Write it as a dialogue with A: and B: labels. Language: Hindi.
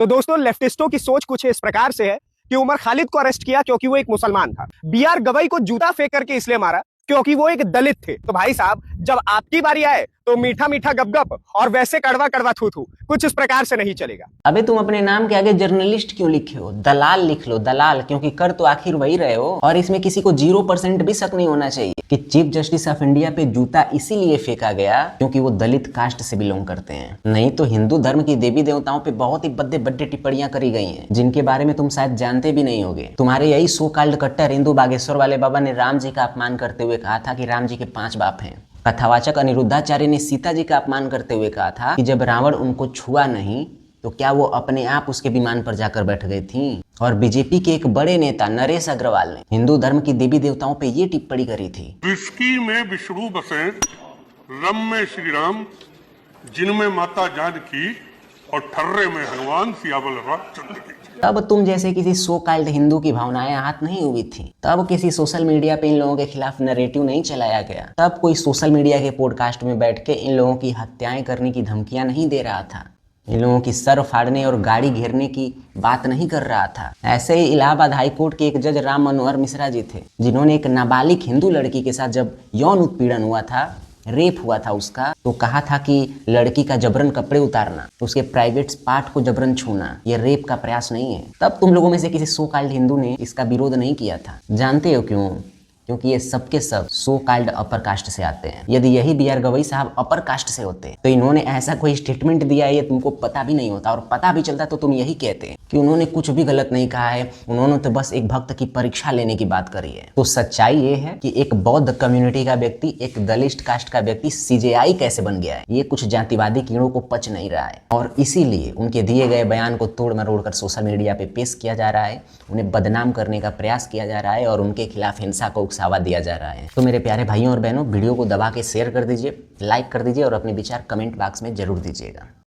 A: तो दोस्तों लेफ्टिस्टों की सोच कुछ इस प्रकार से है कि उमर खालिद को अरेस्ट किया क्योंकि वो एक मुसलमान था। बीआर गवई को जूता फेंक करके इसलिए मारा क्योंकि वो एक दलित थे। तो भाई साहब जब आपकी बारी आए तो मीठा मीठा गपगप और वैसे कड़वा कड़वा थू थू कुछ इस प्रकार से नहीं चलेगा।
B: अबे तुम अपने नाम के आगे जर्नलिस्ट क्यों लिखे हो? दलाल लिख लो, दलाल, क्योंकि कर तो आखिर वही रहे हो। और इसमें किसी को 0% भी शक नहीं होना चाहिए कि चीफ जस्टिस ऑफ इंडिया पे जूता इसीलिए फेंका गया क्योंकि वो दलित कास्ट से बिलोंग करते हैं। नहीं तो हिंदू धर्म की देवी देवताओं पे बहुत ही बड़े बड़े टिप्पणियां करी गई हैं जिनके बारे में तुम शायद जानते भी नहीं होगे। तुम्हारे यही सो कॉल्ड कट्टर हिंदू बागेश्वर वाले बाबा ने राम जी का अपमान करते हुए कहा था कि राम जी के 5 बाप हैं। कथावाचक अनिरुद्धाचार्य ने सीता जी का अपमान करते हुए कहा था कि जब रावण उनको छुआ नहीं तो क्या वो अपने आप उसके विमान पर जाकर बैठ गई थी। और बीजेपी के एक बड़े नेता नरेश अग्रवाल ने हिंदू धर्म की देवी देवताओं पे ये टिप्पणी करी थी।
C: विस्की में विष्णु बसे, रम में श्री राम, जिनमें माता जानकी और ठर्रे में हनुमान सियावल रामचंद्र की।
B: तब तुम जैसे किसी सो कॉल्ड हिंदू की भावनाएं आहत नहीं हुई थी। तब किसी सोशल मीडिया पे इन लोगों के खिलाफ नैरेटिव नहीं चलाया गया। तब कोई सोशल मीडिया के पॉडकास्ट में बैठ के इन लोगों की हत्याएं करने की धमकियां नहीं दे रहा था। इन लोगों की सर फाड़ने और गाड़ी घेरने की बात नहीं कर रहा था। ऐसे ही इलाहाबाद हाईकोर्ट के एक जज राम मनोहर मिश्रा जी थे जिन्होंने एक नाबालिग हिंदू लड़की के साथ जब यौन उत्पीड़न हुआ था, रेप हुआ था उसका, तो कहा था कि लड़की का जबरन कपड़े उतारना, उसके प्राइवेट पार्ट को जबरन छूना ये रेप का प्रयास नहीं है। तब तुम लोगों में से किसी सो कॉल्ड हिंदू ने इसका विरोध नहीं किया था। जानते हो क्यों? क्योंकि ये सबके सब सो कॉल्ड अपर कास्ट से आते हैं। यदि यही बीआर गवई साहब अपर कास्ट से होते तो इन्होंने ऐसा कोई स्टेटमेंट दिया है ये तुमको पता भी नहीं होता, और पता भी चलता तो तुम यही कहते कि उन्होंने कुछ भी गलत नहीं कहा है, उन्होंने तो बस एक भक्त की परीक्षा लेने की बात करी है। तो सच्चाई ये है कि एक बौद्ध कम्युनिटी का व्यक्ति, एक दलित कास्ट का व्यक्ति सीजेआई कैसे बन गया है, ये कुछ जातिवादी कीड़ों को पच नहीं रहा है। और इसीलिए उनके दिए गए बयान को तोड़ मरोड़ कर सोशल मीडिया पे पेश किया जा रहा है, उन्हें बदनाम करने का प्रयास किया जा रहा है और उनके खिलाफ हिंसा को उकसावा दिया जा रहा है। तो मेरे प्यारे भाइयों और बहनों, वीडियो को दबा के शेयर कर दीजिए, लाइक कर दीजिए और अपने विचार कमेंट बॉक्स में जरूर दीजिएगा।